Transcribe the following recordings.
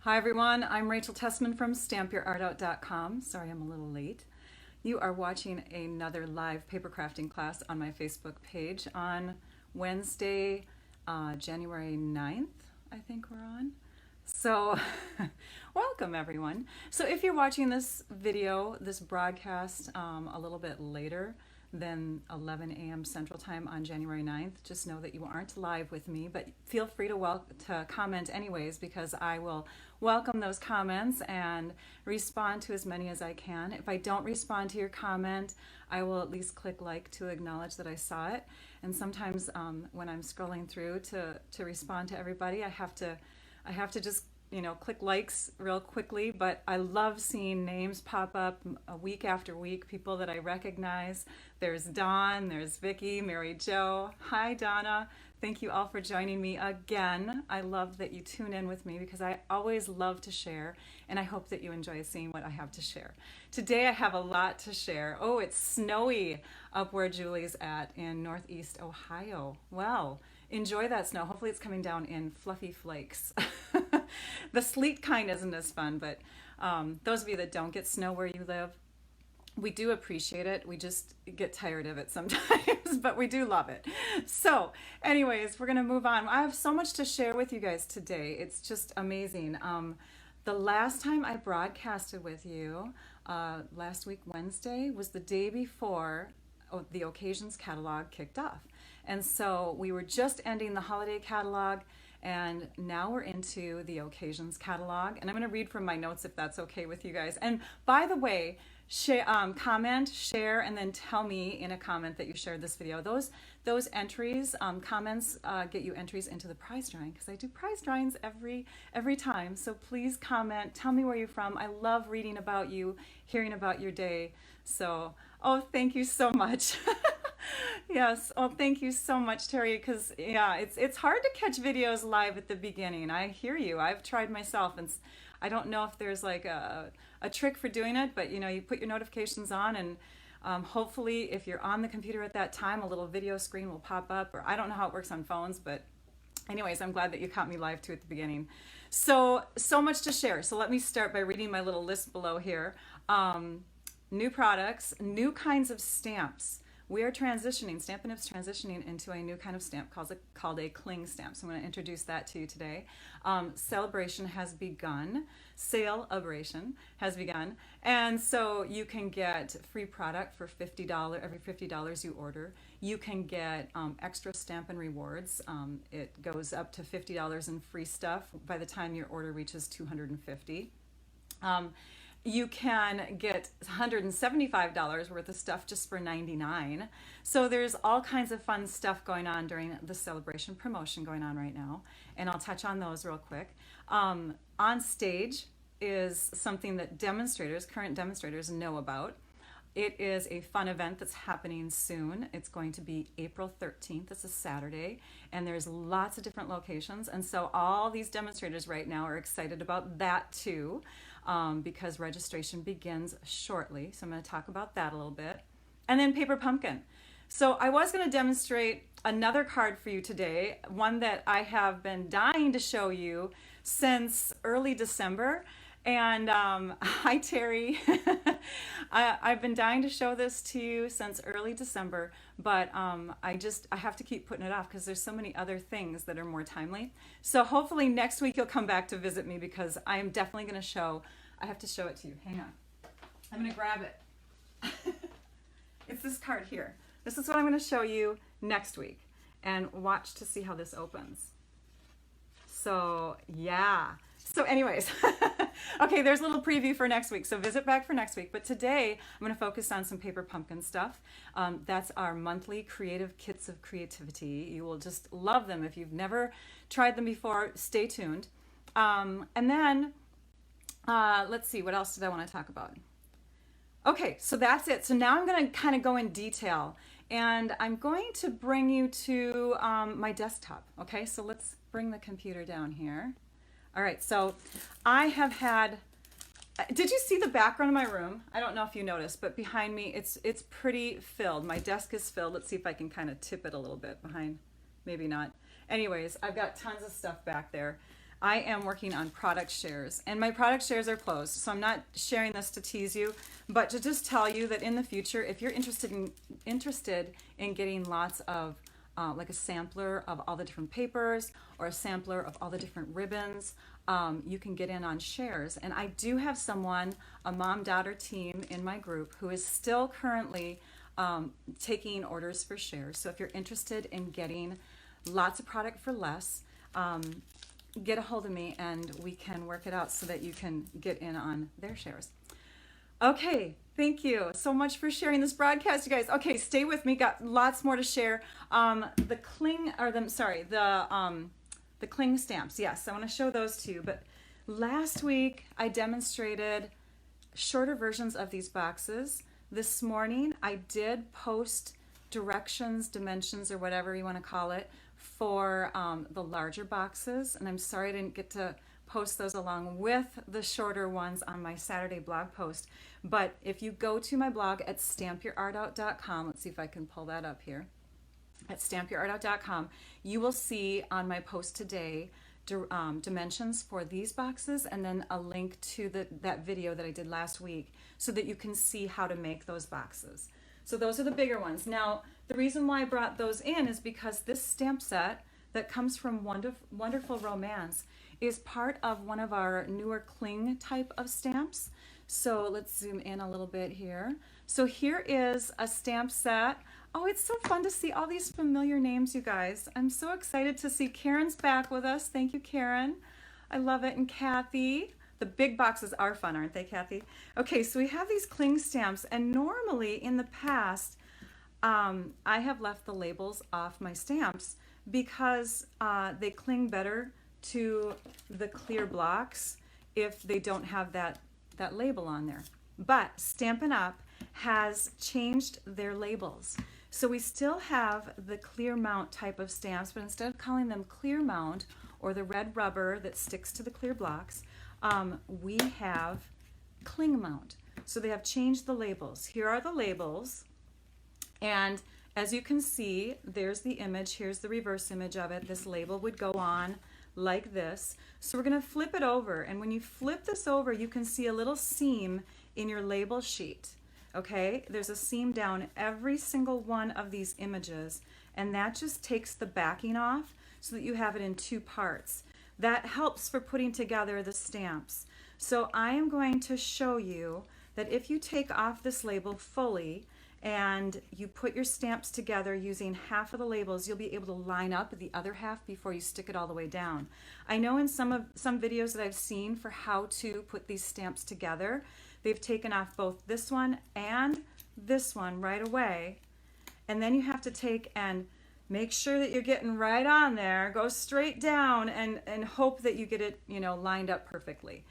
Hi everyone, I'm Rachel Tessman from StampYourArtOut.com. Sorry I'm a little late. You are watching another live paper crafting class on my Facebook page on Wednesday, January 9th, I think we're on. So welcome everyone. So if you're watching this video, this broadcast a little bit later than 11 a.m. Central Time on January 9th, just know that you aren't live with me, but feel free to comment anyways, because I will welcome those comments and respond to as many as I can. If I don't respond to your comment, I will at least click like to acknowledge that I saw it. And sometimes when I'm scrolling through to respond to everybody, I have to just click likes real quickly, but I love seeing names pop up week after week, people that I recognize. There's Dawn, there's Vicki, Mary Jo. Hi Donna, thank you all for joining me again. I love that you tune in with me because I always love to share, and I hope that you enjoy seeing what I have to share. Today I have a lot to share. Oh, it's snowy up where Julie's at in Northeast Ohio. Well, enjoy that snow. Hopefully it's coming down in fluffy flakes. The sleet kind isn't as fun, but those of you that don't get snow where you live, we do appreciate it. We just get tired of it sometimes, but we do love it. So anyways, we're gonna move on. I have so much to share with you guys today. It's just amazing. The last time I broadcasted with you, last week Wednesday, was the day before the Occasions catalog kicked off. And so we were just ending the holiday catalog, and now we're into the Occasions catalog. And I'm going to read from my notes if that's okay with you guys. And by the way, comment, share, and then tell me in a comment that you shared this video. Those entries, comments get you entries into the prize drawing, because I do prize drawings every time. So please comment, tell me where you're from. I love reading about you, hearing about your day. So, oh, thank you so much. Yes. Oh, thank you so much, Terry, because yeah, it's hard to catch videos live at the beginning. I hear you. I've tried myself, and I don't know if there's like a trick for doing it, but you put your notifications on, and hopefully if you're on the computer at that time, a little video screen will pop up, or I don't know how it works on phones, but anyways, I'm glad that you caught me live too at the beginning. So much to share. So let me start by reading my little list below here. New products, new kinds of stamps. We are transitioning, Stampin' Up's transitioning into a new kind of stamp called a cling stamp. So I'm going to introduce that to you today. Sale-a-bration has begun. Sale-a-bration has begun. And so you can get free product for $50 every $50 you order. You can get extra Stampin' Rewards. It goes up to $50 in free stuff by the time your order reaches $250. You can get $175 worth of stuff just for $99. So there's all kinds of fun stuff going on during the Sale-a-bration promotion going on right now, and I'll touch on those real quick. On stage is something that current demonstrators know about. It is a fun event that's happening soon. It's going to be April 13th. It's a Saturday, and there's lots of different locations, and so all these demonstrators right now are excited about that too. Because registration begins shortly. So I'm going to talk about that a little bit. And then Paper Pumpkin. So I was going to demonstrate another card for you today, one that I have been dying to show you since early December. And hi Terry. I've been dying to show this to you since early December, but I have to keep putting it off because there's so many other things that are more timely. So hopefully next week you'll come back to visit me, because I am definitely going to I have to show it to you. Hang on. I'm going to grab it. It's this card here. This is what I'm going to show you next week, and watch to see how this opens. So yeah. So anyways, okay, there's a little preview for next week, so visit back for next week. But today, I'm going to focus on some Paper Pumpkin stuff. That's our monthly creative kits of creativity. You will just love them. If you've never tried them before, stay tuned. And then, let's see, what else did I want to talk about? Okay, so that's it. So now I'm going to kind of go in detail, and I'm going to bring you to my desktop. Okay, so let's bring the computer down here. All right, so I have had, did you see the background of my room? I don't know if you noticed, but behind me, it's pretty filled. My desk is filled. Let's see if I can kind of tip it a little bit behind, maybe not. Anyways, I've got tons of stuff back there. I am working on product shares, and my product shares are closed, so I'm not sharing this to tease you, but to just tell you that in the future, if you're interested in getting lots of like a sampler of all the different papers or a sampler of all the different ribbons, you can get in on shares. And I do have someone, a mom-daughter team in my group, who is still currently taking orders for shares. So if you're interested in getting lots of product for less, get a hold of me and we can work it out so that you can get in on their shares. Okay, thank you so much for sharing this broadcast, you guys. Okay, stay with me. Got lots more to share. The cling stamps. Yes, I want to show those to you. But last week I demonstrated shorter versions of these boxes. This morning I did post directions, dimensions, or whatever you want to call it, for the larger boxes, and I'm sorry I didn't get to post those along with the shorter ones on my Saturday blog post. But if you go to my blog at stampyourartout.com, let's see if I can pull that up here, at stampyourartout.com, you will see on my post today dimensions for these boxes, and then a link to that video that I did last week so that you can see how to make those boxes. So those are the bigger ones. Now, the reason why I brought those in is because this stamp set that comes from Wonderful Romance is part of one of our newer cling type of stamps. So let's zoom in a little bit here. So here is a stamp set. Oh, it's so fun to see all these familiar names, you guys. I'm so excited to see Karen's back with us. Thank you, Karen. I love it. And Kathy. The big boxes are fun, aren't they, Kathy? Okay, so we have these cling stamps, and normally in the past, I have left the labels off my stamps because they cling better to the clear blocks if they don't have that label on there. But Stampin' Up! Has changed their labels. So we still have the clear mount type of stamps, but instead of calling them clear mount or the red rubber that sticks to the clear blocks, we have cling mount. So they have changed the labels. Here are the labels, and as you can see, there's the image. Here's the reverse image of it. This label would go on like this. So we're going to flip it over, and when you flip this over, you can see a little seam in your label sheet. Okay, there's a seam down every single one of these images, and that just takes the backing off so that you have it in two parts. That helps for putting together the stamps. So I am going to show you that if you take off this label fully and you put your stamps together using half of the labels, you'll be able to line up the other half before you stick it all the way down. I know in some videos that I've seen for how to put these stamps together, they've taken off both this one and this one right away, and then you have to take and make sure that you're getting right on there, go straight down, and hope that you get it, lined up perfectly.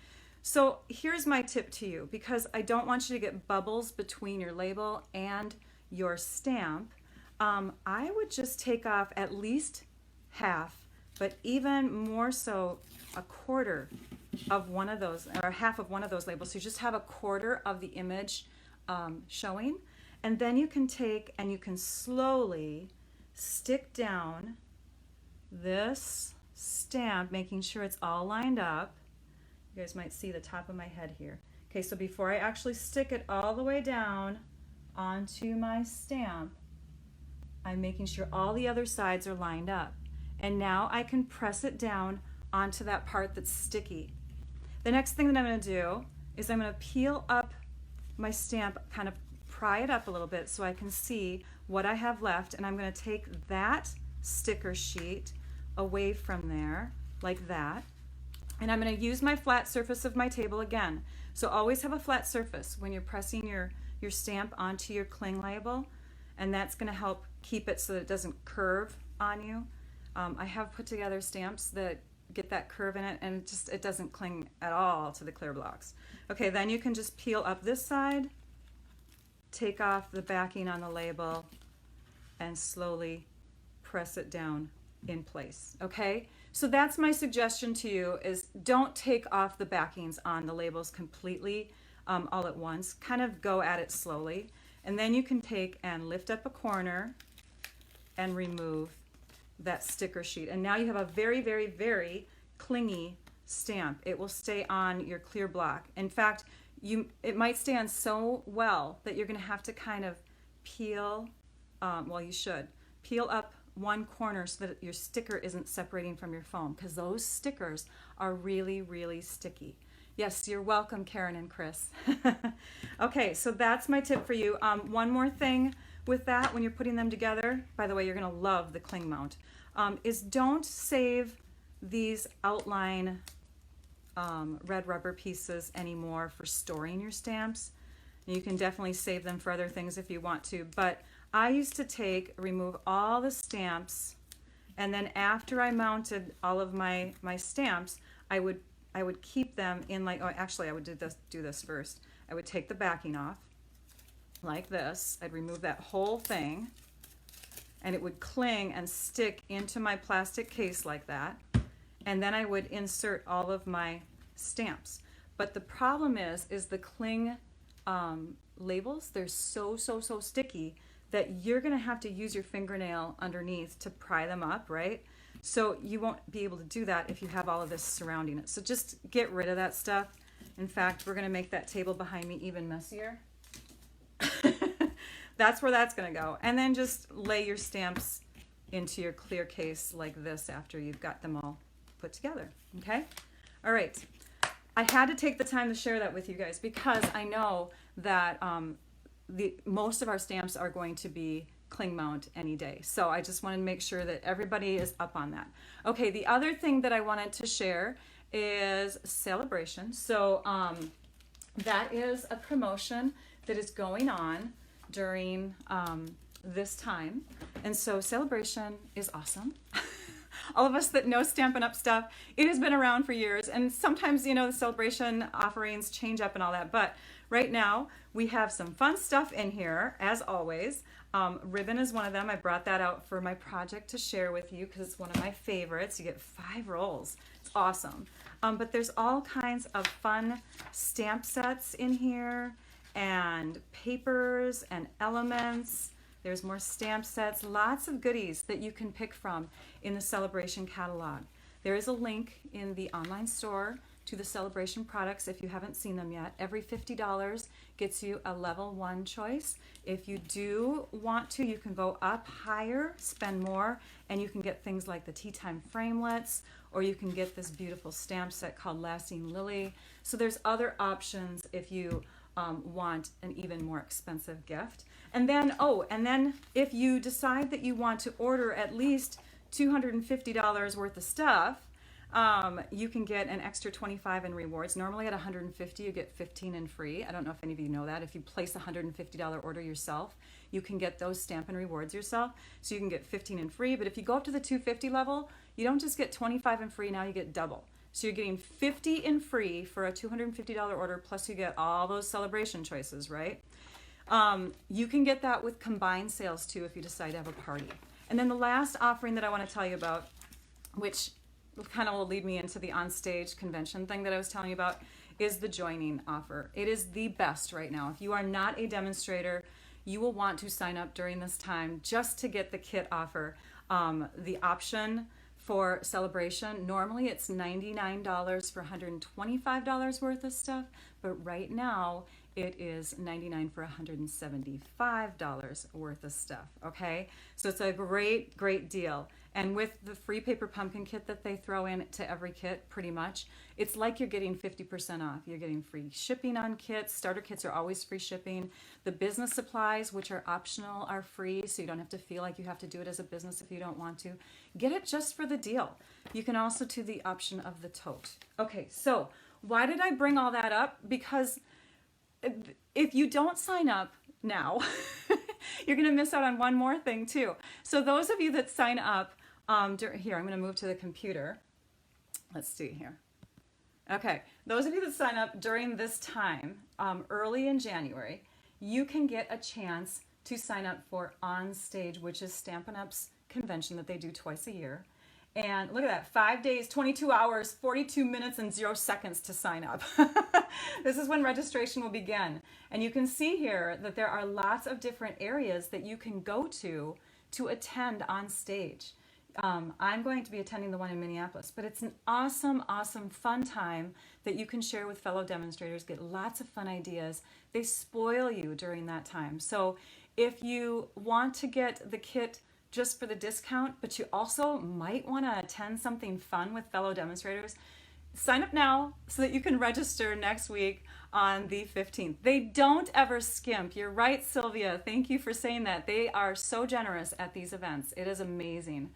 So here's my tip to you, because I don't want you to get bubbles between your label and your stamp. I would just take off at least half, but even more so a quarter of one of those, or half of one of those labels. So you just have a quarter of the image showing, and then you can take and you can slowly stick down this stamp, making sure it's all lined up. You guys might see the top of my head here. Okay, so before I actually stick it all the way down onto my stamp, I'm making sure all the other sides are lined up. And now I can press it down onto that part that's sticky. The next thing that I'm going to do is I'm going to peel up my stamp, kind of pry it up a little bit so I can see what I have left, and I'm going to take that sticker sheet away from there like that, and I'm going to use my flat surface of my table again. So always have a flat surface when you're pressing your stamp onto your cling label, and that's going to help keep it so that it doesn't curve on you. I have put together stamps that get that curve in it, and it doesn't cling at all to the clear blocks. Okay, then you can just peel up this side, take off the backing on the label, and slowly press it down in place. Okay, so that's my suggestion to you, is don't take off the backings on the labels completely all at once. Kind of go at it slowly, and then you can take and lift up a corner and remove that sticker sheet, and now you have a very, very, very clingy stamp. It will stay on your clear block. In fact, it might stay on so well that you're going to have to kind of peel, well, you should peel up one corner so that your sticker isn't separating from your foam, because those stickers are really, really sticky. Yes, you're welcome, Karen and Chris. Okay, so that's my tip for you. One more thing with that, when you're putting them together, by the way, you're going to love the cling mount, is don't save these outline red rubber pieces anymore for storing your stamps. You can definitely save them for other things if you want to, but I used to remove all the stamps, and then after I mounted all of my stamps, I would keep them in, like, oh, actually I would do this first. I would take the backing off like this. I'd remove that whole thing, and it would cling and stick into my plastic case like that. And then I would insert all of my stamps. But the problem is the cling labels, they're so sticky that you're gonna have to use your fingernail underneath to pry them up, right? So you won't be able to do that if you have all of this surrounding it. So just get rid of that stuff. In fact, we're gonna make that table behind me even messier. That's where that's gonna go. And then just lay your stamps into your clear case like this after you've got them all put together, okay? All right, I had to take the time to share that with you guys because I know that most of our stamps are going to be cling mount any day. So I just wanted to make sure that everybody is up on that. Okay, the other thing that I wanted to share is Sale-a-bration. So that is a promotion that is going on during this time. And so Sale-a-bration is awesome. All of us that know Stampin' Up! Stuff, it has been around for years, and sometimes, you know, the Sale-a-bration offerings change up and all that, but right now we have some fun stuff in here, as always. Ribbon is one of them. I brought that out for my project to share with you because it's one of my favorites. You get 5 rolls. It's awesome. But there's all kinds of fun stamp sets in here, and papers and elements. There's more stamp sets, lots of goodies that you can pick from in the Sale-a-bration catalog. There is a link in the online store to the Sale-a-bration products if you haven't seen them yet. Every $50 gets you a level 1 choice. If you do want to, you can go up higher, spend more, and you can get things like the Tea Time framelits, or you can get this beautiful stamp set called Lasting Lily. So there's other options if you want an even more expensive gift. And then, and then if you decide that you want to order at least $250 worth of stuff, you can get an extra 25 in rewards. Normally at $150, you get 15 in free. I don't know if any of you know that. If you place a $150 order yourself, you can get those Stampin' Rewards yourself. So you can get 15 in free. But if you go up to the $250 level, you don't just get 25 in free, now you get double. So you're getting 50 in free for a $250 order, plus you get all those Sale-a-bration choices, right? You can get that with combined sales too if you decide to have a party. And then the last offering that I want to tell you about, which kind of will lead me into the on-stage convention thing that I was telling you about, is the joining offer. It is the best right now. If you are not a demonstrator, you will want to sign up during this time just to get the kit offer. The option for Sale-a-bration, normally it's $99 for $125 worth of stuff, but right now it is $99 for $175 worth of stuff, okay? So it's a great deal. And with the free paper pumpkin kit that they throw in to every kit, pretty much, it's like you're getting 50% off. You're getting free shipping on kits. Starter kits are always free shipping. The business supplies, which are optional, are free, so you don't have to feel like you have to do it as a business if you don't want to. Get it just for the deal. You can also do the option of the tote. Okay, so why did I bring all that up? Because if you don't sign up now, you're going to miss out on one more thing too. So those of you that sign up, here, I'm going to move to the computer. Let's see here. Okay, those of you that sign up during this time, early in January, you can get a chance to sign up for On Stage, which is Stampin' Up's convention that they do twice a year. And look at that, 5 days, 22 hours, 42 minutes, and 0 seconds to sign up. This is when registration will begin. And you can see here that there are lots of different areas that you can go to attend On Stage. I'm going to be attending the one in Minneapolis, but it's an awesome, awesome, fun time that you can share with fellow demonstrators, get lots of fun ideas. They spoil you during that time. So if you want to get the kit just for the discount, but you also might want to attend something fun with fellow demonstrators, sign up now so that you can register next week on the 15th. They don't ever skimp. You're right, Sylvia. Thank you for saying that. They are so generous at these events. It is amazing.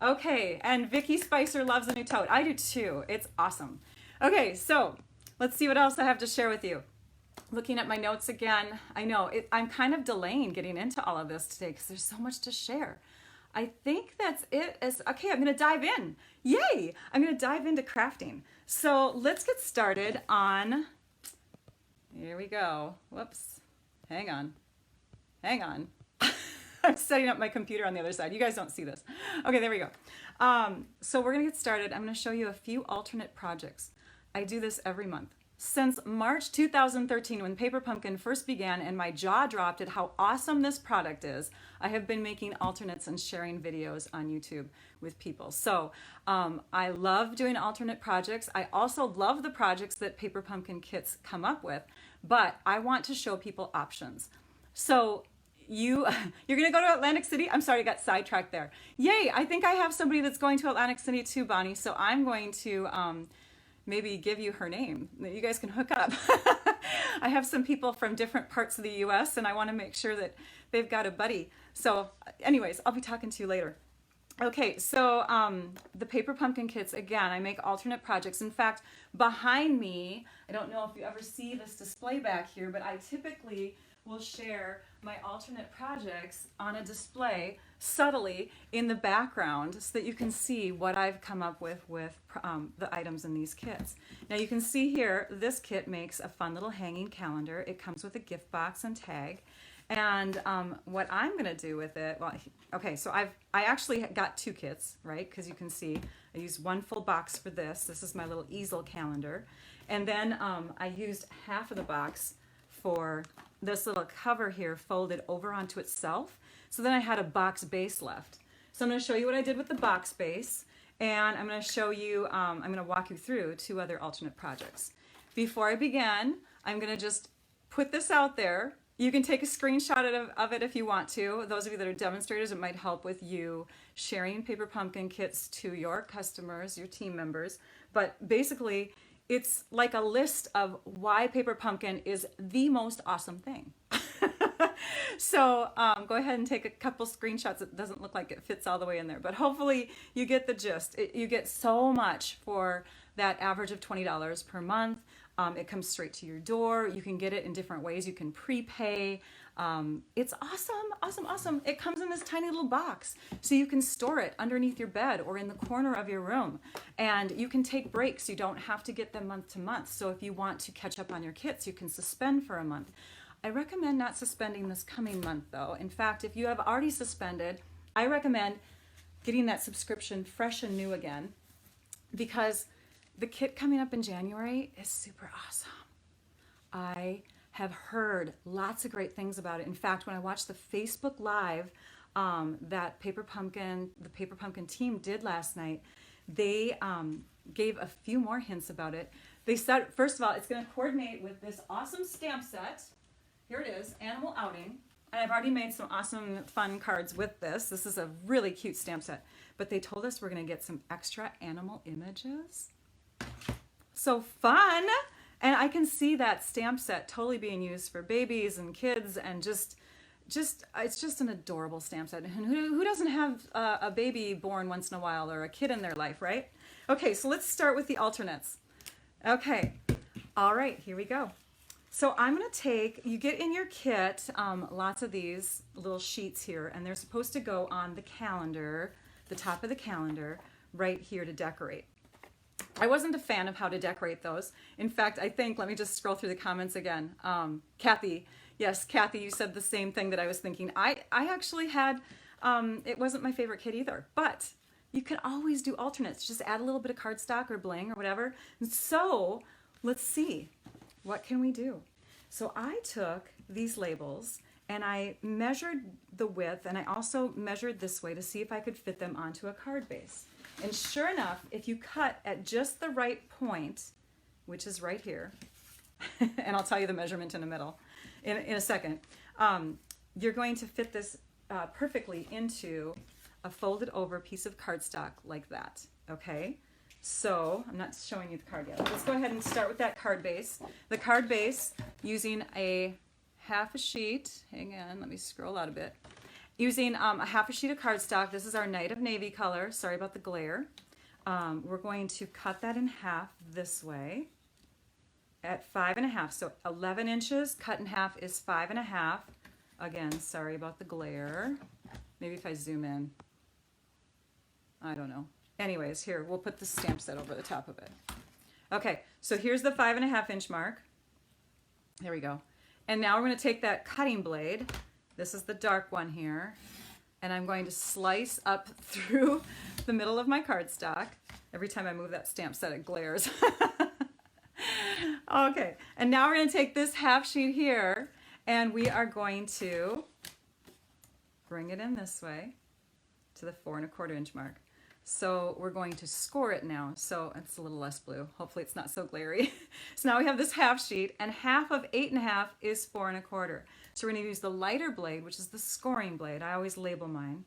Okay, and Vicky Spicer loves the new tote. I do too. It's awesome. Okay, so let's see what else I have to share with you. Looking at my notes again, I know I'm kind of delaying getting into all of this today because there's so much to share. I think that's it. Okay, I'm going to dive in. Yay! I'm going to dive into crafting. So let's get started on, here we go. Whoops. Hang on. I'm setting up my computer on the other side. You guys don't see this. Okay, there we go. So we're going to get started. I'm going to show you a few alternate projects. I do this every month. Since March 2013, when Paper Pumpkin first began and my jaw dropped at how awesome this product is, I have been making alternates and sharing videos on YouTube with people. So I love doing alternate projects. I also love the projects that Paper Pumpkin kits come up with, but I want to show people options. So you're gonna go to Atlantic City? I'm sorry, I got sidetracked there. Yay, I think I have somebody that's going to Atlantic City too, Bonnie, so I'm going to maybe give you her name that you guys can hook up. I have some people from different parts of the US and I want to make sure that they've got a buddy. So anyways, I'll be talking to you later. Okay, so the Paper Pumpkin kits, again, I make alternate projects. In fact, behind me, I don't know if you ever see this display back here, but I typically will share my alternate projects on a display subtly in the background so that you can see what I've come up with the items in these kits. Now you can see here, this kit makes a fun little hanging calendar. It comes with a gift box and tag. And what I'm gonna do with it, well, okay, so I actually got two kits, right? Because you can see I used one full box for this. This is my little easel calendar. And then I used half of the box for this little cover here folded over onto itself. So then I had a box base left. So I'm going to show you what I did with the box base, and I'm going to show you, I'm going to walk you through two other alternate projects. Before I begin, I'm going to just put this out there. You can take a screenshot of it if you want to. Those of you that are demonstrators, it might help with you sharing Paper Pumpkin kits to your customers, your team members. But basically, it's like a list of why Paper Pumpkin is the most awesome thing. So go ahead and take a couple screenshots. It doesn't look like it fits all the way in there, but hopefully you get the gist. You get so much for that average of $20 per month. It comes straight to your door. You can get it in different ways. You can prepay. It's awesome, awesome, awesome. It comes in this tiny little box, so you can store it underneath your bed or in the corner of your room. And you can take breaks. You don't have to get them month to month. So if you want to catch up on your kits, you can suspend for a month. I recommend not suspending this coming month though. In fact, if you have already suspended, I recommend getting that subscription fresh and new again, because the kit coming up in January is super awesome. I have heard lots of great things about it. In fact, when I watched the Facebook Live that the Paper Pumpkin team did last night, they gave a few more hints about it. They said, first of all, it's going to coordinate with this awesome stamp set. Here it is, Animal Outing. And I've already made some awesome fun cards with this. This is a really cute stamp set. But they told us we're going to get some extra animal images. So fun! And I can see that stamp set totally being used for babies and kids, and just it's just an adorable stamp set. And who doesn't have a baby born once in a while, or a kid in their life, right? Okay, so let's start with the alternates. Okay, all right, here we go. So I'm going to take, you get in your kit lots of these little sheets here, and they're supposed to go on the calendar, the top of the calendar, right here to decorate. I wasn't a fan of how to decorate those. In fact, I think, let me just scroll through the comments again. Kathy, yes, Kathy, you said the same thing that I was thinking. I actually had, it wasn't my favorite kit either, but you can always do alternates. Just add a little bit of cardstock or bling or whatever. And so let's see, what can we do? So I took these labels and I measured the width, and I also measured this way to see if I could fit them onto a card base. And sure enough, if you cut at just the right point, which is right here, and I'll tell you the measurement in a second, you're going to fit this perfectly into a folded over piece of cardstock like that, okay? So, I'm not showing you the card yet. Let's go ahead and start with that card base. The card base, using a half a sheet, hang on, let me scroll out a bit. Using a half a sheet of cardstock, this is our Night of Navy color, sorry about the glare. We're going to cut that in half this way at 5.5, so 11 inches cut in half is 5.5. Again, sorry about the glare. Maybe if I zoom in, I don't know. Anyways, here, we'll put the stamp set over the top of it. Okay, so here's the 5.5 inch mark. There we go. And now we're going to take that cutting blade, this is the dark one here, and I'm going to slice up through the middle of my cardstock. Every time I move that stamp set, it glares. Okay, and now we're going to take this half sheet here, and we are going to bring it in this way to the 4.25 inch mark. So we're going to score it now. So it's a little less blue. Hopefully it's not so glary. So now we have this half sheet, and half of 8.5 is 4.25. So we're going to use the lighter blade, which is the scoring blade. I always label mine.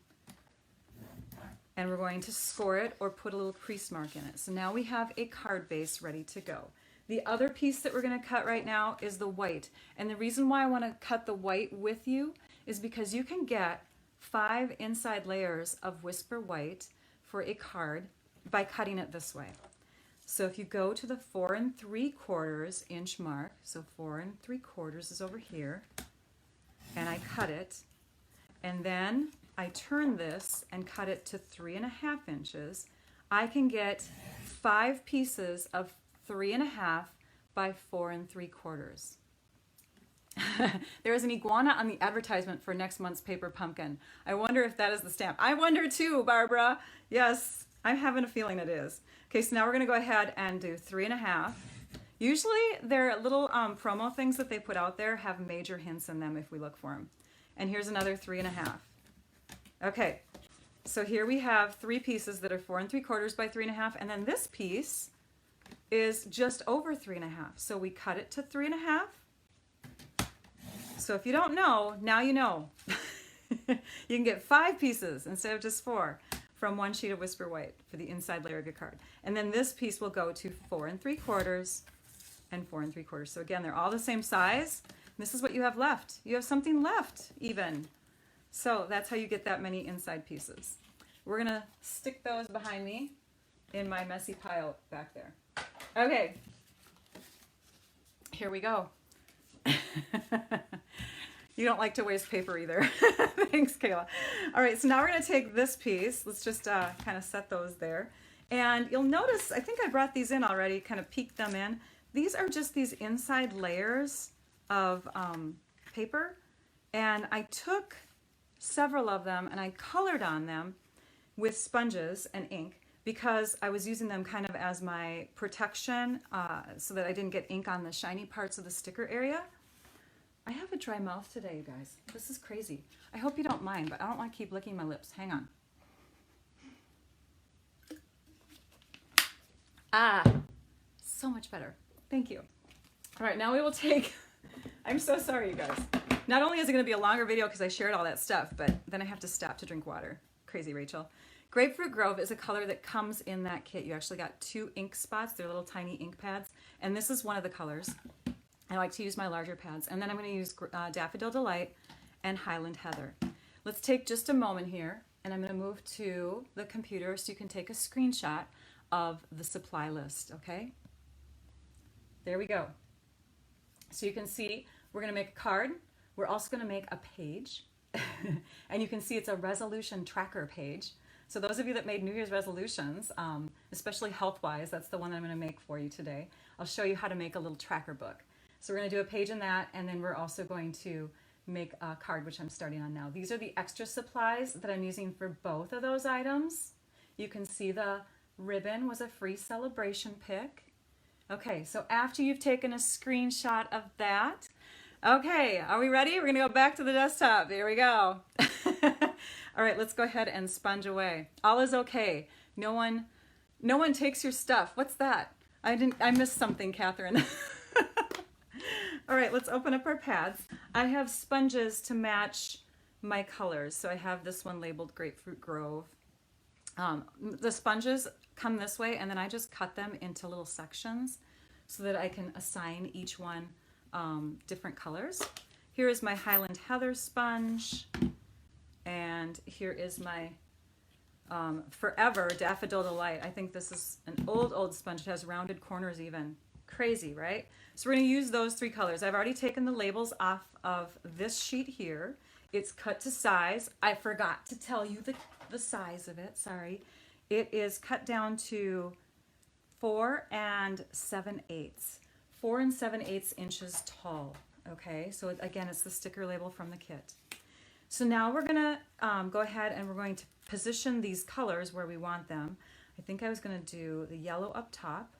And we're going to score it or put a little crease mark in it. So now we have a card base ready to go. The other piece that we're going to cut right now is the white. And the reason why I want to cut the white with you is because you can get 5 inside layers of Whisper White for a card by cutting it this way. So if you go to the 4.75 inch mark, so 4.75 is over here, and I cut it, and then I turn this and cut it to 3.5 inches, I can get 5 pieces of 3.5 by 4.75. There is an iguana on the advertisement for next month's paper pumpkin. I wonder if that is the stamp. I wonder too, Barbara. Yes, I'm having a feeling it is. Okay, so now we're going to go ahead and do 3.5. Usually their little promo things that they put out there have major hints in them if we look for them. And here's another 3.5. Okay, so here we have 3 pieces that are 4.75 by 3.5, and then this piece is just over 3.5. So we cut it to 3.5. So if you don't know, now you know. You can get 5 pieces instead of just 4 from one sheet of Whisper White for the inside layer of your card. And then this piece will go to 4.75 and 4.75. So again, they're all the same size. This is what you have left. You have something left even. So that's how you get that many inside pieces. We're gonna stick those behind me in my messy pile back there. Okay, here we go. You don't like to waste paper either. Thanks, Kayla. All right, so now we're going to take this piece. Let's just kind of set those there. And you'll notice, I think I brought these in already, kind of peeked them in. These are just these inside layers of paper. And I took several of them and I colored on them with sponges and ink because I was using them kind of as my protection so that I didn't get ink on the shiny parts of the sticker area. I have a dry mouth today, you guys. This is crazy. I hope you don't mind, but I don't want to keep licking my lips. Hang on. Ah, so much better. Thank you. All right, now we will take, I'm so sorry, you guys. Not only is it going to be a longer video because I shared all that stuff, but then I have to stop to drink water. Crazy, Rachel. Grapefruit Grove is a color that comes in that kit. You actually got 2 ink spots. They're little tiny ink pads, and this is one of the colors. I like to use my larger pads. And then I'm going to use Daffodil Delight and Highland Heather. Let's take just a moment here, and I'm going to move to the computer so you can take a screenshot of the supply list, okay? There we go. So you can see we're going to make a card. We're also going to make a page. And you can see it's a resolution tracker page. So those of you that made New Year's resolutions, especially health-wise, that's the one I'm going to make for you today. I'll show you how to make a little tracker book. So we're going to do a page in that, and then we're also going to make a card, which I'm starting on now. These are the extra supplies that I'm using for both of those items. You can see the ribbon was a free Sale-a-bration pick. Okay, so after you've taken a screenshot of that, Okay, are we ready? We're gonna go back to the desktop. Here we go. All right, let's go ahead and sponge away. All is okay. No one takes your stuff. What's that? I missed something, Catherine. All right, let's open up our pads. I have sponges to match my colors. So I have this one labeled Grapefruit Grove. The sponges come this way, and then I just cut them into little sections so that I can assign each one different colors. Here is my Highland Heather sponge, and here is my Forever Daffodil Delight. I think this is an old sponge. It has rounded corners even. Crazy, right? So we're going to use those 3 colors. I've already taken the labels off of this sheet here. It's cut to size. I forgot to tell you the size of it, sorry. It is cut down to 4 7/8. 4 7/8 inches tall, okay? So again, it's the sticker label from the kit. So now we're gonna go ahead and we're going to position these colors where we want them. I think I was gonna do the yellow up top,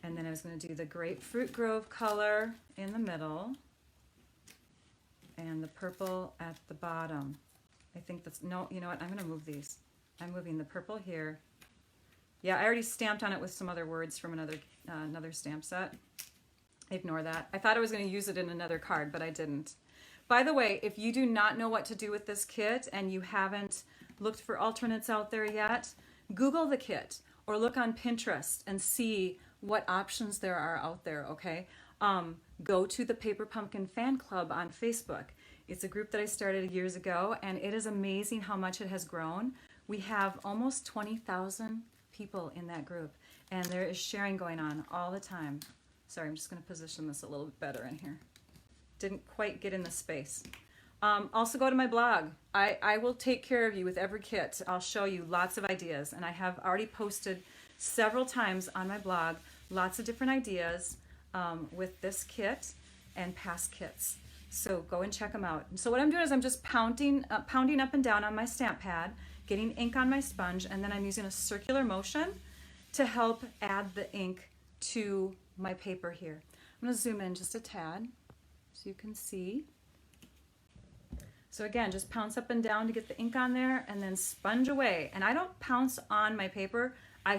and then I was gonna do the Grapefruit Grove color in the middle, and the purple at the bottom. I think that's, no, you know what, I'm gonna move these. I'm moving the purple here. Yeah, I already stamped on it with some other words from another stamp set. Ignore that. I thought I was gonna use it in another card, but I didn't. By the way, if you do not know what to do with this kit and you haven't looked for alternates out there yet, Google the kit or look on Pinterest and see what options there are out there, okay? Go to the Paper Pumpkin Fan Club on Facebook. It's a group that I started years ago, and it is amazing how much it has grown. We have almost 20,000 people in that group, and there is sharing going on all the time. Sorry, I'm just going to position this a little bit better in here. Didn't quite get in the space. Also go to my blog. I will take care of you with every kit. I'll show you lots of ideas, and I have already posted several times on my blog lots of different ideas with this kit and past kits. So go and check them out. So what I'm doing is I'm just pounding up and down on my stamp pad, getting ink on my sponge, and then I'm using a circular motion to help add the ink to my paper here. I'm going to zoom in just a tad so you can see. So again, just pounce up and down to get the ink on there, and then sponge away. And I don't pounce on my paper. I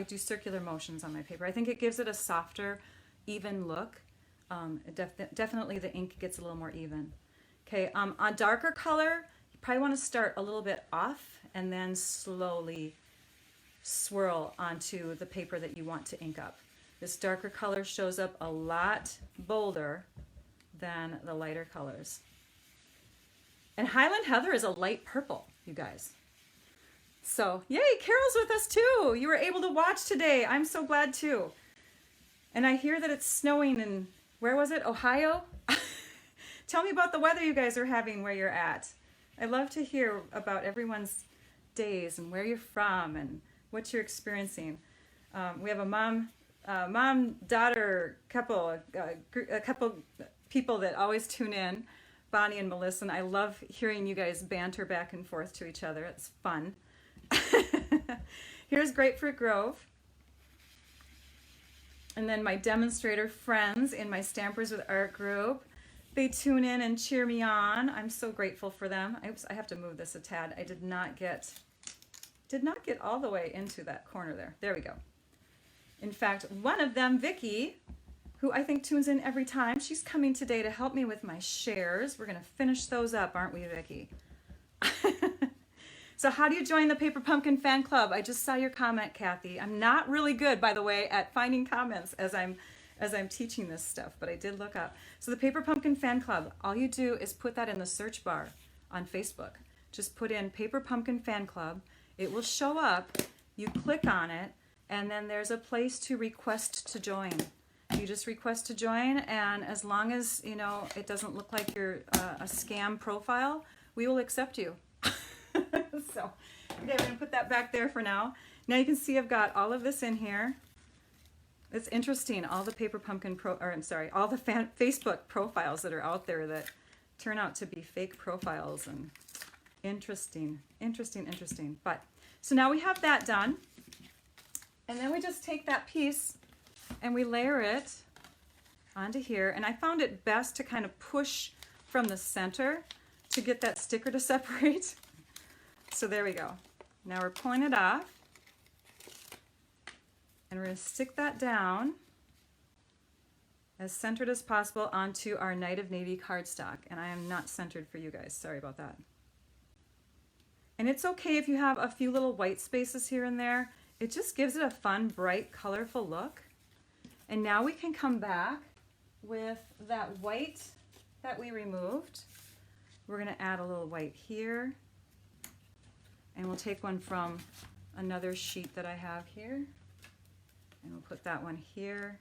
do circular motions on my paper. I think it gives it a softer, even look. Definitely the ink gets a little more even. Okay, on darker color, you probably want to start a little bit off and then slowly swirl onto the paper that you want to ink up. This darker color shows up a lot bolder than the lighter colors. And Highland Heather is a light purple, you guys. So, yay, Carol's with us too. You were able to watch today. I'm so glad too. And I hear that it's snowing in, where was it, Ohio? Tell me about the weather you guys are having where you're at. I love to hear about everyone's days and where you're from and what you're experiencing. We have a mom-daughter couple, a couple people that always tune in, Bonnie and Melissa, and I love hearing you guys banter back and forth to each other. It's fun. Here's Grapefruit Grove. And then my demonstrator friends in my Stampers with Art group. They tune in and cheer me on. I'm so grateful for them. Oops, I have to move this a tad. I did not get all the way into that corner there. There we go. In fact, one of them, Vicky, who I think tunes in every time, she's coming today to help me with my shares. We're going to finish those up, aren't we, Vicky? So how do you join the Paper Pumpkin Fan Club? I just saw your comment, Kathy. I'm not really good, by the way, at finding comments as I'm teaching this stuff, but I did look up. So the Paper Pumpkin Fan Club, all you do is put that in the search bar on Facebook. Just put in Paper Pumpkin Fan Club. It will show up. You click on it, and then there's a place to request to join. You just request to join, and as long as, you know, it doesn't look like you're a scam profile, we will accept you. So, okay, we're going to put that back there for now. Now you can see I've got all of this in here. It's interesting, all the Paper Pumpkin all the Facebook profiles that are out there that turn out to be fake profiles, and interesting. But, so now we have that done, and then we just take that piece and we layer it onto here. And I found it best to kind of push from the center to get that sticker to separate. So there we go. Now we're pulling it off. And we're going to stick that down as centered as possible onto our Night of Navy cardstock. And I am not centered for you guys. Sorry about that. And it's okay if you have a few little white spaces here and there. It just gives it a fun, bright, colorful look. And now we can come back with that white that we removed. We're going to add a little white here. And we'll take one from another sheet that I have here. And we'll put that one here.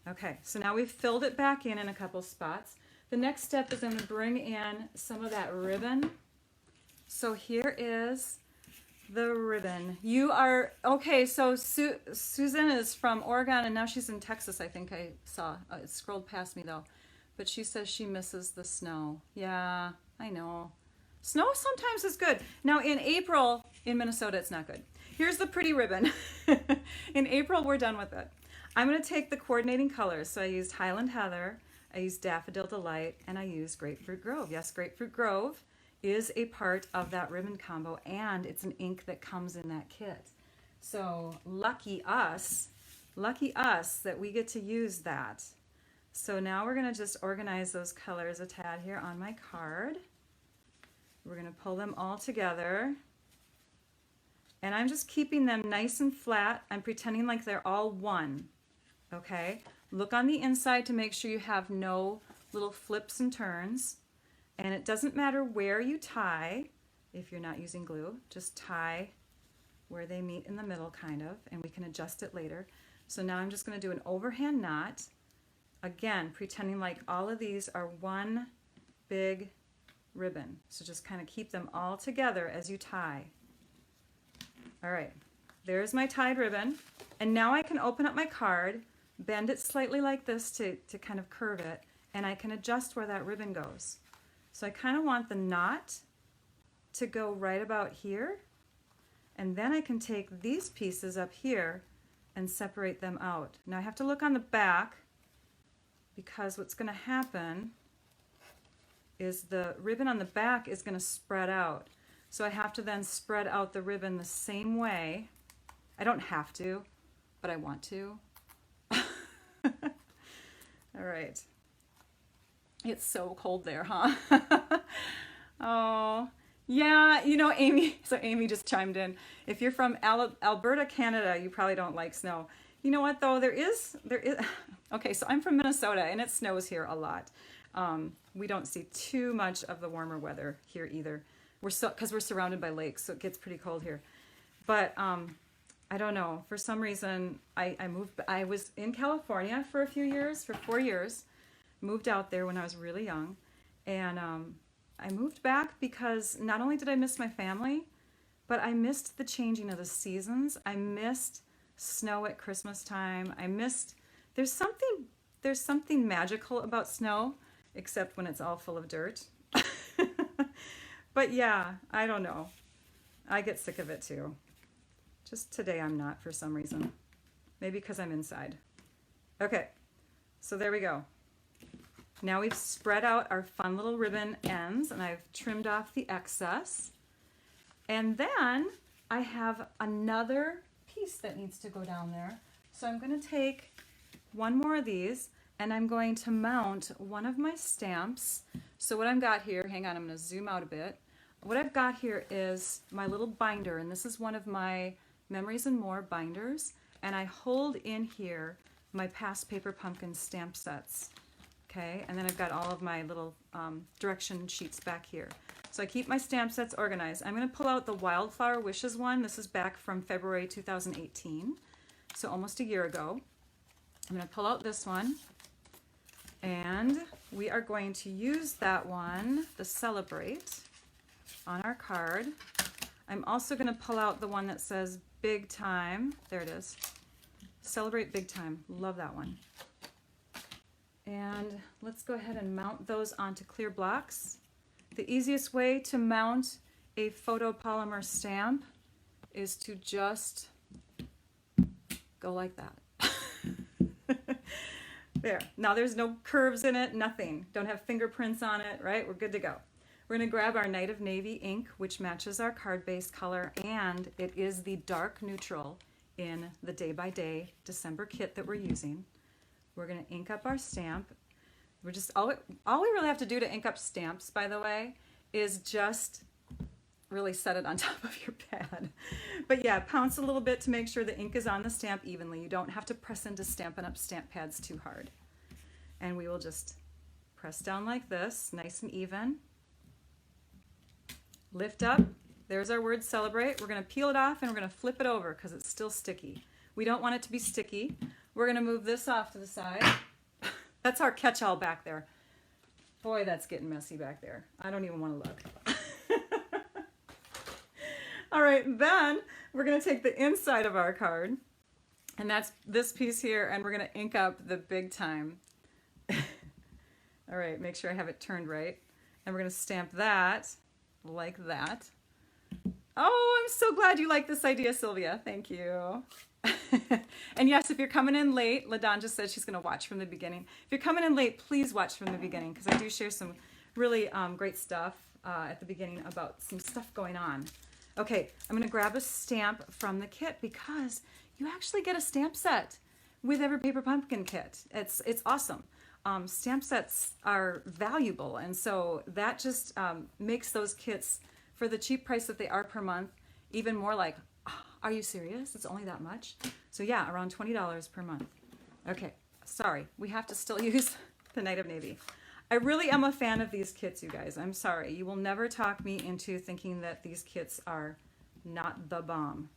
Okay, so now we've filled it back in a couple spots. The next step is I'm going to bring in some of that ribbon. So here is the ribbon. You are, okay, so Susan is from Oregon and now she's in Texas, I think I saw. It scrolled past me though. But she says she misses the snow. Yeah, I know. Snow sometimes is good. Now in April, in Minnesota, it's not good. Here's the pretty ribbon. In April, we're done with it. I'm going to take the coordinating colors. So I used Highland Heather, I used Daffodil Delight, and I used Grapefruit Grove. Yes, Grapefruit Grove is a part of that ribbon combo, and it's an ink that comes in that kit. So lucky us that we get to use that. So now we're going to just organize those colors a tad here on my card. We're going to pull them all together. And I'm just keeping them nice and flat. I'm pretending like they're all one. Okay? Look on the inside to make sure you have no little flips and turns. And it doesn't matter where you tie, if you're not using glue, just tie where they meet in the middle kind of, and we can adjust it later. So now I'm just going to do an overhand knot. Again, pretending like all of these are one big ribbon. So just kind of keep them all together as you tie. All right, there's my tied ribbon. And now I can open up my card, bend it slightly like this to kind of curve it, and I can adjust where that ribbon goes. So I kind of want the knot to go right about here, and then I can take these pieces up here and separate them out. Now I have to look on the back, because what's going to happen is the ribbon on the back is going to spread out. So I have to then spread out the ribbon the same way. I don't have to, but I want to. All right. It's so cold there, huh? Oh, yeah, you know, Amy, so Amy just chimed in. If you're from Alberta, Canada, you probably don't like snow. You know what though, there is, okay, so I'm from Minnesota and it snows here a lot. We don't see too much of the warmer weather here either. Because we're surrounded by lakes, so it gets pretty cold here. But I don't know, for some reason, I was in California for a few years, for 4 years, moved out there when I was really young, and I moved back because not only did I miss my family, but I missed the changing of the seasons. I missed snow at Christmas time. There's something magical about snow, except when it's all full of dirt. But yeah, I don't know. I get sick of it too. Just today I'm not for some reason. Maybe because I'm inside. Okay, so there we go. Now we've spread out our fun little ribbon ends and I've trimmed off the excess. And then I have another piece that needs to go down there. So I'm going to take one more of these and I'm going to mount one of my stamps. So what I've got here, hang on, I'm going to zoom out a bit. What I've got here is my little binder, and this is one of my Memories and More binders, and I hold in here my past paper pumpkin stamp sets. Okay, and then I've got all of my little direction sheets back here. So I keep my stamp sets organized. I'm going to pull out the Wildflower Wishes one. This is back from February 2018, so almost a year ago. I'm going to pull out this one, and we are going to use that one, the Celebrate, on our card. I'm also going to pull out the one that says Big Time. There it is. Celebrate Big Time. Love that one. And let's go ahead and mount those onto clear blocks. The easiest way to mount a photopolymer stamp is to just go like that. There. Now there's no curves in it, nothing. Don't have fingerprints on it, right? We're good to go. We're going to grab our Night of Navy ink, which matches our card base color, and it is the dark neutral in the Day by Day December kit that we're using. We're going to ink up our stamp. We're just all we really have to do to ink up stamps, by the way, is just really set it on top of your pad. But yeah, pounce a little bit to make sure the ink is on the stamp evenly. You don't have to press into Stampin' Up stamp pads too hard. And we will just press down like this, nice and even. Lift up. There's our word celebrate. We're going to peel it off and we're going to flip it over because it's still sticky. We don't want it to be sticky. We're going to move this off to the side. That's our catch-all back there. Boy, that's getting messy back there. I don't even want to look. All right, then we're going to take the inside of our card, and that's this piece here, and we're going to ink up the big time. All right, make sure I have it turned right. And we're going to stamp that like that. Oh, I'm so glad you like this idea, Sylvia. Thank you. And yes, if you're coming in late, LaDon just said she's going to watch from the beginning. If you're coming in late, please watch from the beginning because I do share some really great stuff at the beginning about some stuff going on. Okay, I'm going to grab a stamp from the kit because you actually get a stamp set with every Paper Pumpkin kit. It's awesome. Stamp sets are valuable, and so that just makes those kits, for the cheap price that they are per month, even more like, are you serious? It's only that much? So yeah, around $20 per month. Okay, sorry, we have to still use the Night of Navy. I really am a fan of these kits, you guys. I'm sorry. You will never talk me into thinking that these kits are not the bomb.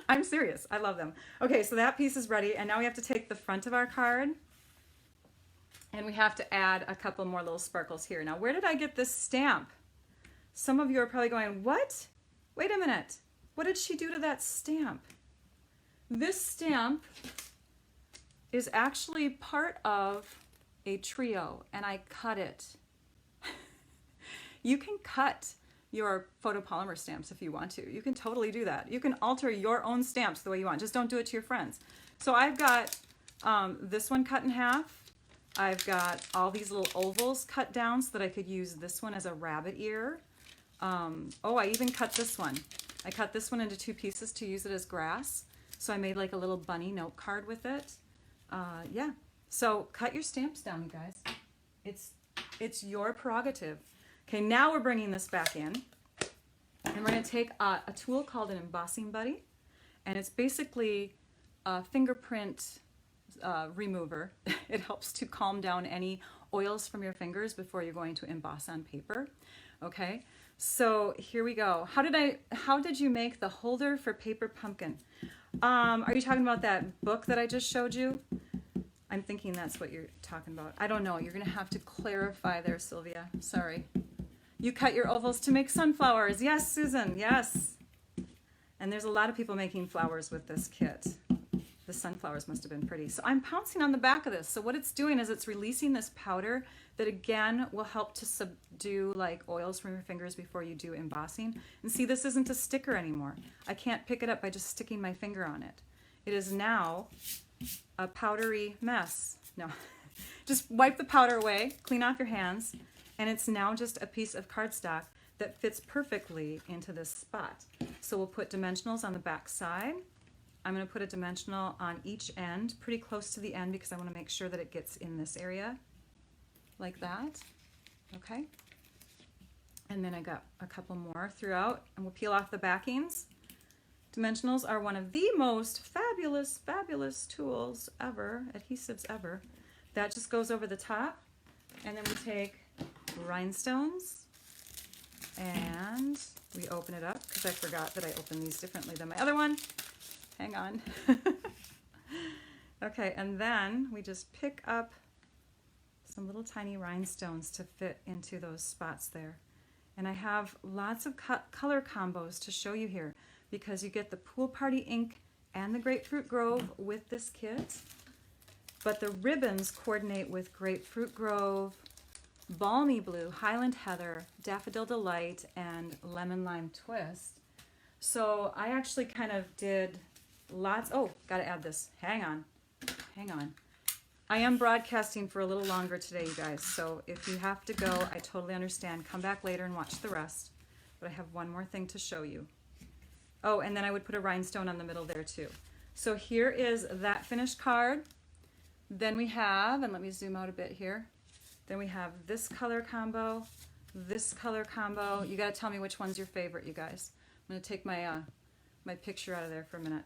I'm serious. I love them. Okay, so that piece is ready, and now we have to take the front of our card, and we have to add a couple more little sparkles here. Now, where did I get this stamp? Some of you are probably going, what? Wait a minute. What did she do to that stamp? This stamp is actually part of a trio, and I cut it. You can cut your photopolymer stamps if you want to. You can totally do that. You can alter your own stamps the way you want. Just don't do it to your friends. So I've got this one cut in half. I've got all these little ovals cut down so that I could use this one as a rabbit ear. Oh, I even cut this one. I cut this one into two pieces to use it as grass. So I made like a little bunny note card with it. Yeah, so cut your stamps down, you guys. It's your prerogative. Okay, now we're bringing this back in, and we're going to take a tool called an embossing buddy, and it's basically a fingerprint remover. It helps to calm down any oils from your fingers before you're going to emboss on paper. Okay, so here we go. How did you make the holder for Paper Pumpkin? Are you talking about that book that I just showed you? I'm thinking that's what you're talking about. I don't know. You're going to have to clarify there, Sylvia. Sorry. You cut your ovals to make sunflowers. Yes, Susan. Yes. And there's a lot of people making flowers with this kit. The sunflowers must have been pretty. So I'm pouncing on the back of this. So what it's doing is it's releasing this powder that again will help to subdue like oils from your fingers before you do embossing. And see, this isn't a sticker anymore. I can't pick it up by just sticking my finger on it. It is now a powdery mess. No, just wipe the powder away, clean off your hands, and it's now just a piece of cardstock that fits perfectly into this spot. So we'll put dimensionals on the back side. I'm going to put a dimensional on each end, pretty close to the end because I want to make sure that it gets in this area, like that. Okay. And then I got a couple more throughout, and we'll peel off the backings. Dimensionals are one of the most fabulous, fabulous tools ever, adhesives ever. That just goes over the top, and then we take rhinestones and we open it up because I forgot that I opened these differently than my other one. Hang on. Okay, and then we just pick up some little tiny rhinestones to fit into those spots there. And I have lots of color combos to show you here because you get the Pool Party ink and the Grapefruit Grove with this kit. But the ribbons coordinate with Grapefruit Grove, Balmy Blue, Highland Heather, Daffodil Delight, and Lemon Lime Twist. So I actually kind of did lots. Oh, got to add this. Hang on. hang on. I am broadcasting for a little longer today, you guys, so if you have to go, I totally understand. Come back later and watch the rest. But I have one more thing to show you. Oh, and then I would put a rhinestone on the middle there too. So here is that finished card. Then we have, and let me zoom out a bit here. Then we have this color combo, this color combo. You gotta tell me which one's your favorite, you guys. I'm gonna take my my picture out of there for a minute.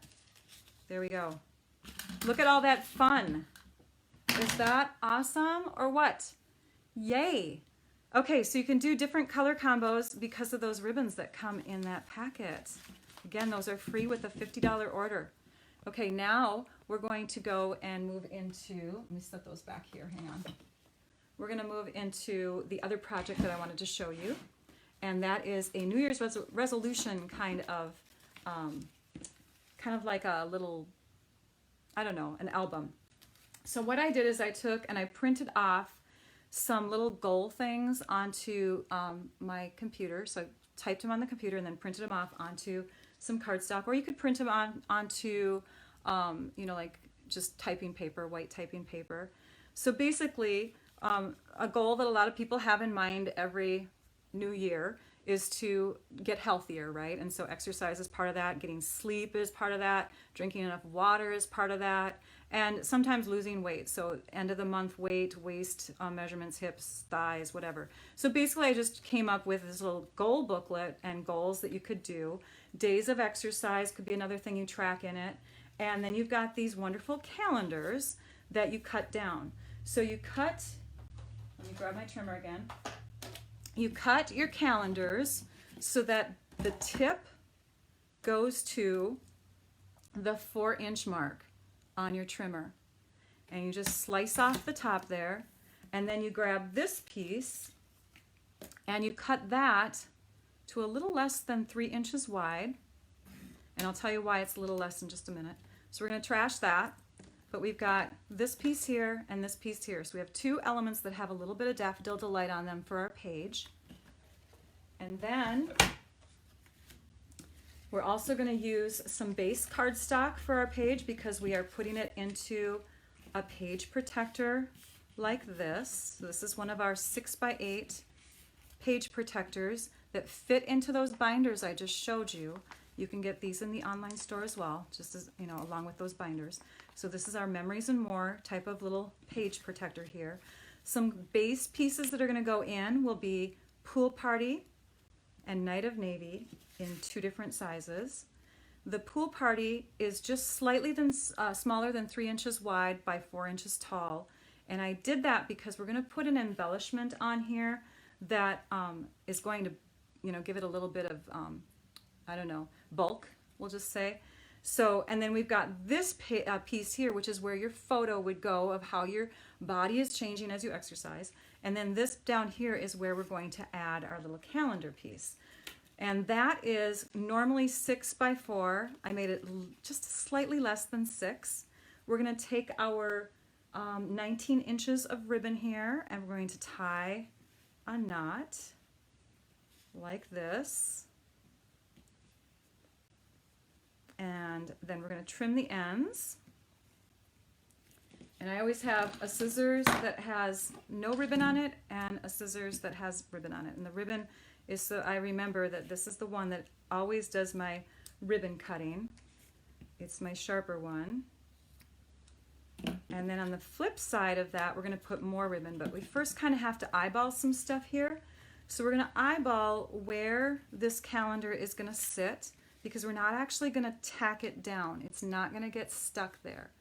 There we go. Look at all that fun. Is that awesome or what? Yay. Okay, so you can do different color combos because of those ribbons that come in that packet. Again, those are free with a $50 order. Okay, now we're going to go and move into, let me set those back here, hang on. We're gonna move into the other project that I wanted to show you. And that is a New Year's resolution kind of like a little, I don't know, an album. So what I did is I took and I printed off some little goal things onto my computer. So I typed them on the computer and then printed them off onto some cardstock, or you could print them onto, you know, like just typing paper, white typing paper. So basically, a goal that a lot of people have in mind every new year is to get healthier, right? And so exercise is part of that, getting sleep is part of that, drinking enough water is part of that, and sometimes losing weight. So end of the month weight, waist measurements, hips, thighs, whatever. So basically I just came up with this little goal booklet and goals that you could do. Days of exercise could be another thing you track in it. And then you've got these wonderful calendars that you cut down. So you cut, let me grab my trimmer again. You cut your calendars so that the tip goes to the 4-inch mark on your trimmer. And you just slice off the top there, and then you grab this piece and you cut that to a little less than 3 inches wide. And I'll tell you why it's a little less in just a minute. So we're going to trash that. But we've got this piece here and this piece here. So we have two elements that have a little bit of Daffodil Delight on them for our page. And then we're also going to use some base cardstock for our page because we are putting it into a page protector like this. So this is one of our 6x8 page protectors that fit into those binders I just showed you. You can get these in the online store as well, just as, you know, along with those binders. So this is our Memories and More type of little page protector here. Some base pieces that are going to go in will be Pool Party and Night of Navy in 2 different sizes. The Pool Party is just slightly smaller than 3 inches wide by 4 inches tall. And I did that because we're going to put an embellishment on here that is going to, you know, give it a little bit of, I don't know, bulk, we'll just say. So, and then we've got this piece here, which is where your photo would go of how your body is changing as you exercise. And then this down here is where we're going to add our little calendar piece. And that is normally 6x4. I made it just slightly less than 6. We're going to take our 19 inches of ribbon here and we're going to tie a knot like this. And then we're going to trim the ends. And I always have a scissors that has no ribbon on it and a scissors that has ribbon on it. And the ribbon is so I remember that this is the one that always does my ribbon cutting. It's my sharper one. And then on the flip side of that, we're going to put more ribbon, but we first kind of have to eyeball some stuff here. So we're going to eyeball where this calendar is going to sit, because we're not actually going to tack it down. It's not going to get stuck there.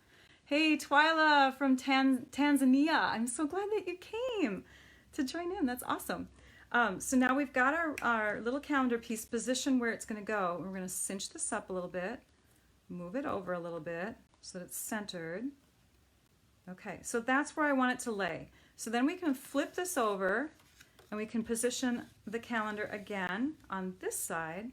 Hey, Twyla from Tanzania. I'm so glad that you came to join in. That's awesome. So now we've got our little calendar piece positioned where it's going to go. We're going to cinch this up a little bit, move it over a little bit so that it's centered. Okay, so that's where I want it to lay. So then we can flip this over and we can position the calendar again on this side,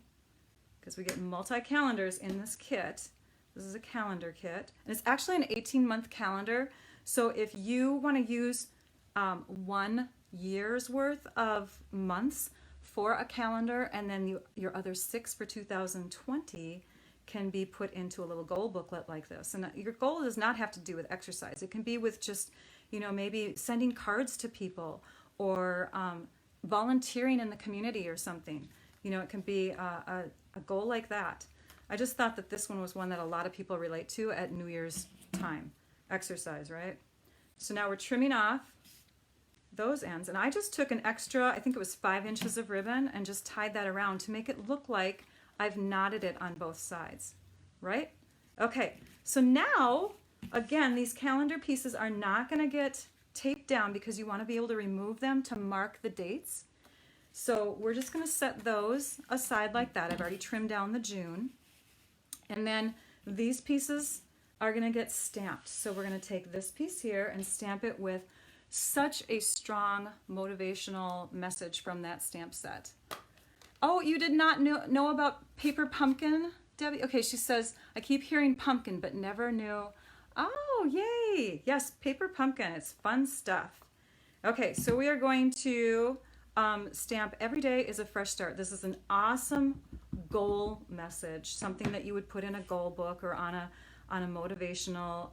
because we get multi-calendars in this kit. This is a calendar kit, and it's actually an 18-month calendar. So if you want to use 1 year's worth of months for a calendar, and then your other 6 for 2020, can be put into a little goal booklet like this. And your goal does not have to do with exercise. It can be with just, maybe sending cards to people or volunteering in the community or something. It can be a goal like that. I just thought that this one was one that a lot of people relate to at New Year's time. Exercise, right? So now we're trimming off those ends. And I just took an extra, I think it was 5 inches of ribbon, and just tied that around to make it look like I've knotted it on both sides, right? Okay, so now, again, these calendar pieces are not going to get taped down because you want to be able to remove them to mark the dates. So we're just going to set those aside like that. I've already trimmed down the June. And then these pieces are going to get stamped. So we're going to take this piece here and stamp it with such a strong motivational message from that stamp set. Oh, you did not know about paper pumpkin, Debbie? Okay, she says, I keep hearing pumpkin, but never knew. Oh, yay. Yes, paper pumpkin. It's fun stuff. Okay, so we are going to stamp every day is a fresh start. This is an awesome goal message, something that you would put in a goal book or on a motivational,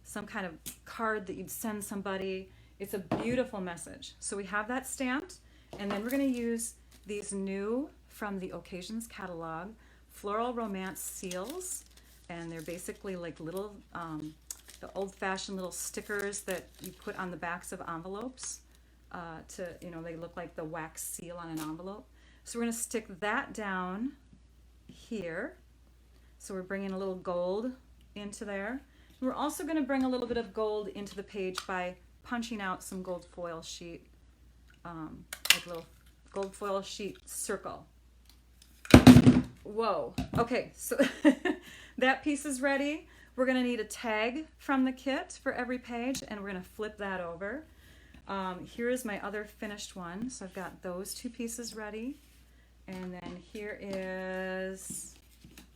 some kind of card that you'd send somebody. It's a beautiful message. So we have that stamped, and then we're going to use these new from the Occasions catalog Floral Romance seals, and they're basically like little the old-fashioned little stickers that you put on the backs of envelopes they look like the wax seal on an envelope. So we're going to stick that down here. So we're bringing a little gold into there. We're also going to bring a little bit of gold into the page by punching out some gold foil sheet, like a little gold foil sheet circle. Whoa. Okay, so that piece is ready. We're going to need a tag from the kit for every page, and we're going to flip that over. Here is my other finished one. So I've got those 2 pieces ready. And then here is,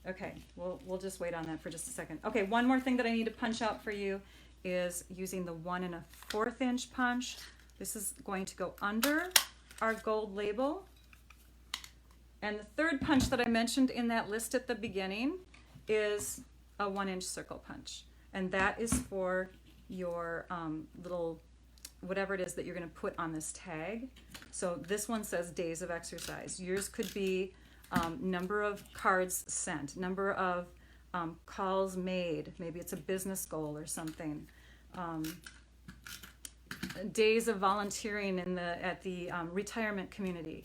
okay, we'll just wait on that for just a second. Okay, one more thing that I need to punch out for you is using the 1 1/4 inch punch. This is going to go under our gold label. And the third punch that I mentioned in that list at the beginning is a 1 inch circle punch. And that is for your little, whatever it is that you're going to put on this tag. So this one says days of exercise. Yours could be number of cards sent, number of calls made. Maybe it's a business goal or something. Days of volunteering at the retirement community.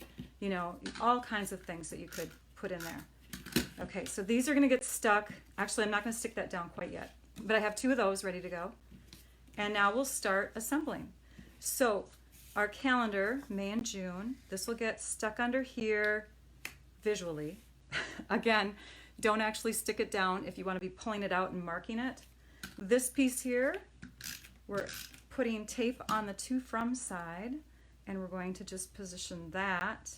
All kinds of things that you could put in there. Okay, so these are going to get stuck. Actually, I'm not going to stick that down quite yet, but I have 2 of those ready to go. And now we'll start assembling. So our calendar, May and June, this will get stuck under here visually. Again, don't actually stick it down if you want to be pulling it out and marking it. This piece here, we're putting tape on the to from side, and we're going to just position that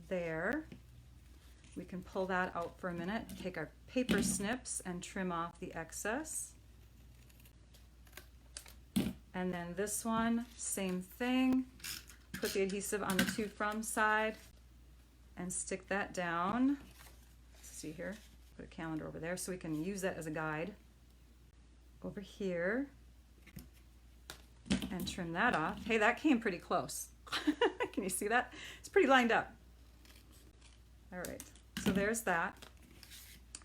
there. We can pull that out for a minute, take our paper snips and trim off the excess. And then this one, same thing. Put the adhesive on the to from side and stick that down. See here, put a calendar over there so we can use that as a guide. Over here and trim that off. Hey, that came pretty close. Can you see that? It's pretty lined up. All right, so there's that.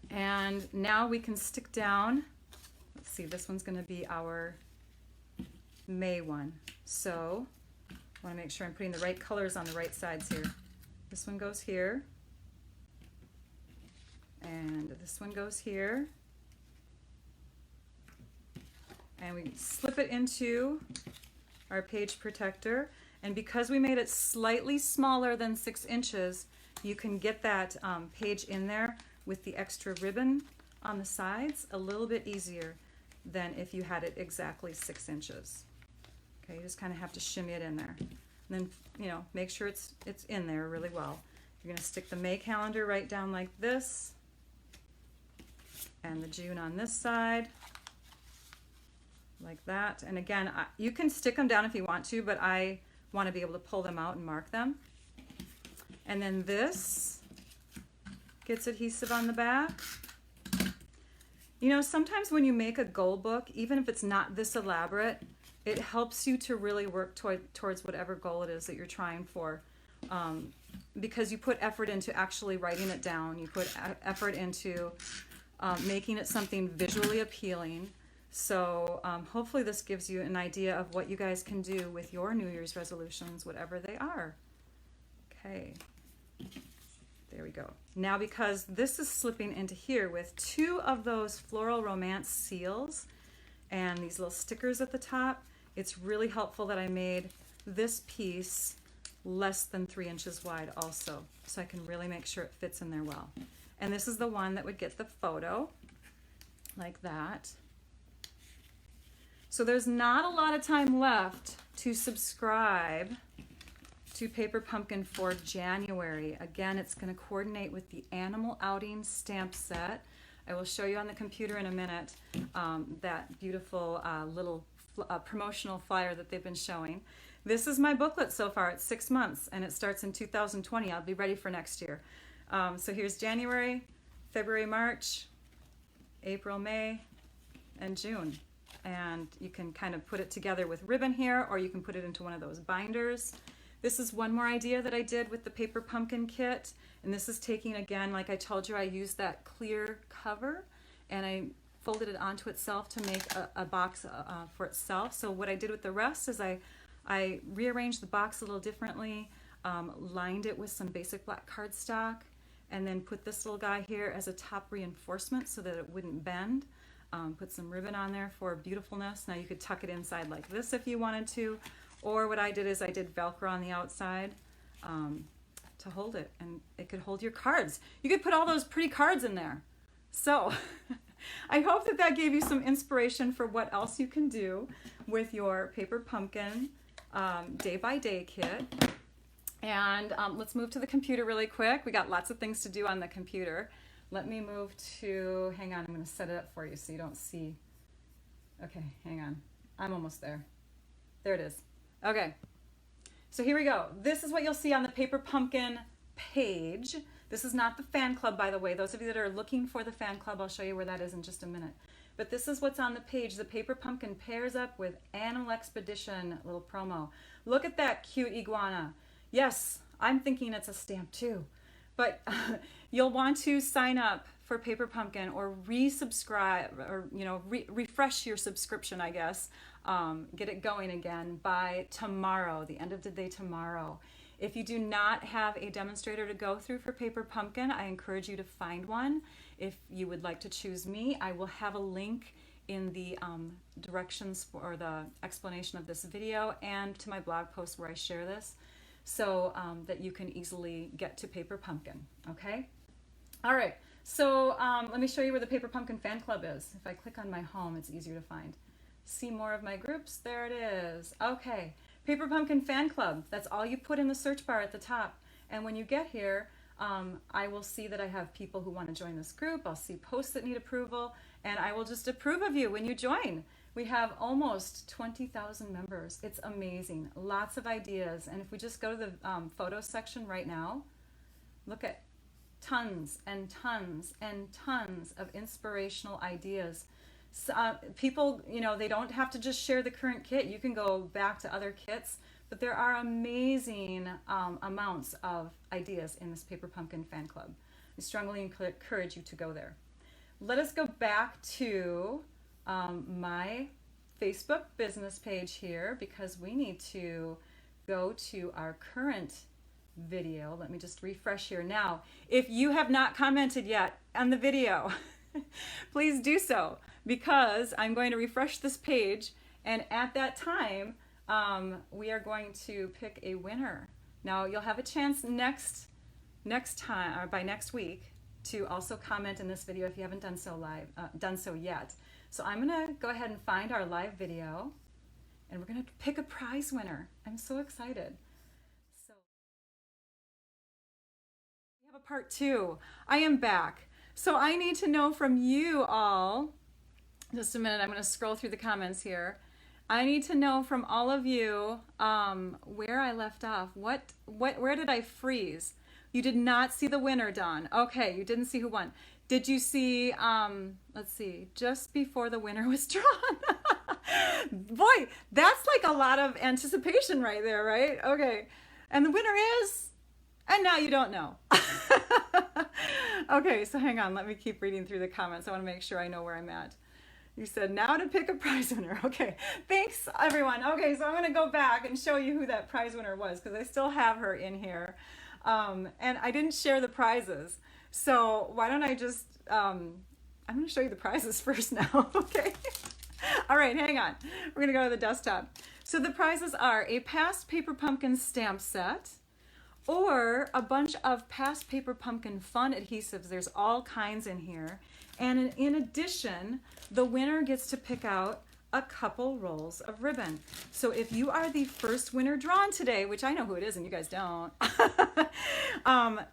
And now we can stick down. Let's see, this one's going to be our May one. So I want to make sure I'm putting the right colors on the right sides here. This one goes here. And this one goes here. And we slip it into our page protector. And because we made it slightly smaller than 6 inches, you can get that page in there with the extra ribbon on the sides a little bit easier than if you had it exactly 6 inches. Okay, you just kind of have to shimmy it in there. And then, make sure it's in there really well. You're going to stick the May calendar right down like this, and the June on this side, like that. And again, you can stick them down if you want to, but I want to be able to pull them out and mark them. And then this Gets adhesive on the back. You know, sometimes when you make a goal book, even if it's not this elaborate, it helps you to really work towards whatever goal it is that you're trying for. Because you put effort into actually writing it down. You put effort into making it something visually appealing. So hopefully this gives you an idea of what you guys can do with your New Year's resolutions, whatever they are. Okay, there we go. Now, because this is slipping into here with 2 of those Floral Romance seals and these little stickers at the top, it's really helpful that I made this piece less than 3 inches wide also, so I can really make sure it fits in there well. And this is the one that would get the photo, like that. So there's not a lot of time left to subscribe to Paper Pumpkin for January. Again, it's going to coordinate with the Animal Outing stamp set. I will show you on the computer in a minute that beautiful little promotional flyer that they've been showing. This is my booklet so far. It's 6 months and it starts in 2020. I'll be ready for next year. So here's January, February, March, April, May, and June. And you can kind of put it together with ribbon here, or you can put it into one of those binders. This is one more idea that I did with the Paper Pumpkin kit. And this is taking, again, like I told you, I used that clear cover and I folded it onto itself to make a box for itself. So what I did with the rest is I rearranged the box a little differently, lined it with some basic black cardstock, and then put this little guy here as a top reinforcement so that it wouldn't bend. Put some ribbon on there for beautifulness. Now you could tuck it inside like this if you wanted to, or what I did is I did Velcro on the outside to hold it, and it could hold your cards. You could put all those pretty cards in there. So I hope that that gave you some inspiration for what else you can do with your Paper Pumpkin day by day kit. And let's move to the computer really quick. We got lots of things to do on the computer. Let me move to, hang on, I'm going to set it up for you so you don't see. Okay, hang on. I'm almost there. There it is. Okay, so here we go. This is what you'll see on the Paper Pumpkin page. This is not the fan club, by the way. Those of you that are looking for the fan club, I'll show you where that is in just a minute. But this is what's on the page. The Paper Pumpkin pairs up with Animal Expedition, little promo. Look at that cute iguana. Yes, I'm thinking it's a stamp too. But you'll want to sign up for Paper Pumpkin or resubscribe, or refresh your subscription, I guess. Get it going again by tomorrow, the end of the day tomorrow. If you do not have a demonstrator to go through for Paper Pumpkin, I encourage you to find one. If you would like to choose me, I will have a link in the directions or the explanation of this video and to my blog post where I share this, so that you can easily get to Paper Pumpkin, okay? All right, so let me show you where the Paper Pumpkin fan club is. If I click on my home, it's easier to find. See more of my groups, there it is. Okay, Paper Pumpkin fan club, that's all you put in the search bar at the top. And when you get here, I will see that I have people who want to join this group. I'll see posts that need approval, and I will just approve of you when you join. We have almost 20,000 members. It's amazing. Lots of ideas. And if we just go to the photo section right now, look at tons and tons and tons of inspirational ideas. So, people, they don't have to just share the current kit. You can go back to other kits, but there are amazing amounts of ideas in this Paper Pumpkin fan club. I strongly encourage you to go there. Let us go back to my Facebook business page here, because we need to go to our current video. Let me just refresh here. Now, if you have not commented yet on the video, please do so, because I'm going to refresh this page, and at that time we are going to pick a winner. Now you'll have a chance next time, or by next week, to also comment in this video if you haven't done so yet. So I'm gonna go ahead and find our live video, and we're gonna pick a prize winner. I'm so excited. So we have a part 2. I am back. So I need to know from you all, just a minute, I'm gonna scroll through the comments here. I need to know from all of you where I left off. Where did I freeze? You did not see the winner, Dawn. Okay, you didn't see who won. Did you see, let's see, just before the winner was drawn? Boy, that's like a lot of anticipation right there, right? Okay. And the winner is, and now you don't know. Okay, so hang on. Let me keep reading through the comments. I want to make sure I know where I'm at. You said now to pick a prize winner. Okay, thanks everyone. Okay, so I'm going to go back and show you who that prize winner was because I still have her in here. And I didn't share the prizes. So why don't I just, I'm going to show you the prizes first now, okay? All right, hang on. We're going to go to the desktop. So the prizes are a Past Paper Pumpkin stamp set or a bunch of Past Paper Pumpkin fun adhesives. There's all kinds in here. And in addition, the winner gets to pick out a couple rolls of ribbon. So if you are the first winner drawn today, which I know who it is and you guys don't,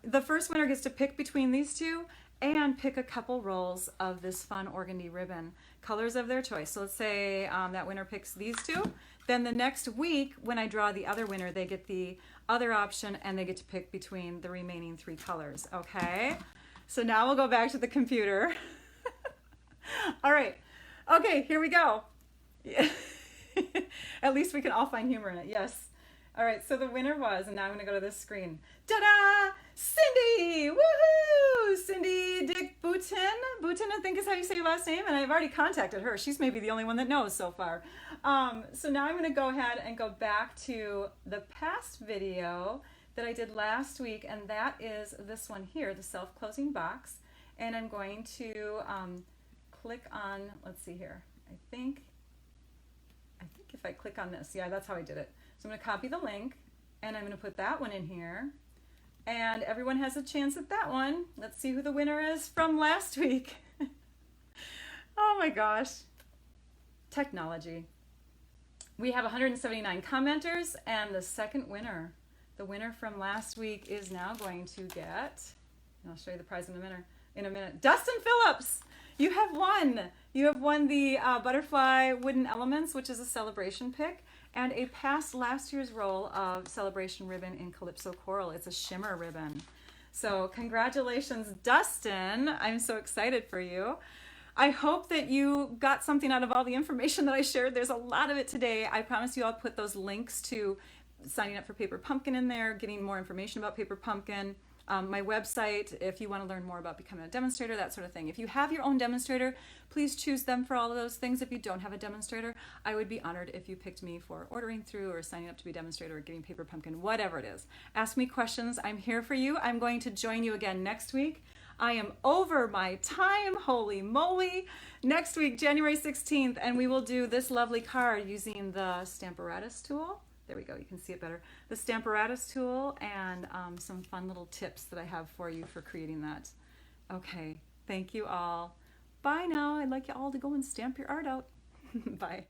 the first winner gets to pick between these two and pick a couple rolls of this fun organdy ribbon, colors of their choice. So let's say that winner picks these two. Then the next week, when I draw the other winner, they get the other option and they get to pick between the remaining three colors, okay? So now we'll go back to the computer. All right, okay, here we go. At least we can all find humor in it, yes. All right, so the winner was, and now I'm gonna go to this screen. Ta-da! Cindy! Woohoo! Cindy Dick Boutin. Boutin, I think is how you say your last name, and I've already contacted her. She's maybe the only one that knows so far. So now I'm gonna go ahead and go back to the past video that I did last week, and that is this one here, the self-closing box. And I'm going to click on, let's see here, I think if I click on this, yeah, that's how I did it. So I'm going to copy the link and I'm going to put that one in here. And everyone has a chance at that one. Let's see who the winner is from last week. Oh my gosh. Technology. We have 179 commenters and the second winner, the winner from last week is now going to get, and I'll show you the prize in a minute. Dustin Phillips, you have won. You have won the Butterfly Wooden Elements, which is a celebration pick, and a past last year's roll of celebration ribbon in Calypso Coral. It's a shimmer ribbon. So congratulations, Dustin. I'm so excited for you. I hope that you got something out of all the information that I shared. There's a lot of it today. I promise you I'll put those links to signing up for Paper Pumpkin in there, getting more information about Paper Pumpkin, my website, if you want to learn more about becoming a demonstrator, that sort of thing. If you have your own demonstrator, please choose them for all of those things. If you don't have a demonstrator, I would be honored if you picked me for ordering through or signing up to be a demonstrator or getting Paper Pumpkin, whatever it is. Ask me questions. I'm here for you. I'm going to join you again next week. I am over my time, holy moly. Next week, January 16th, and we will do this lovely card using the Stamparatus tool. There we go, you can see it better. The Stamparatus tool and some fun little tips that I have for you for creating that. Okay, thank you all. Bye now. I'd like you all to go and stamp your art out. Bye.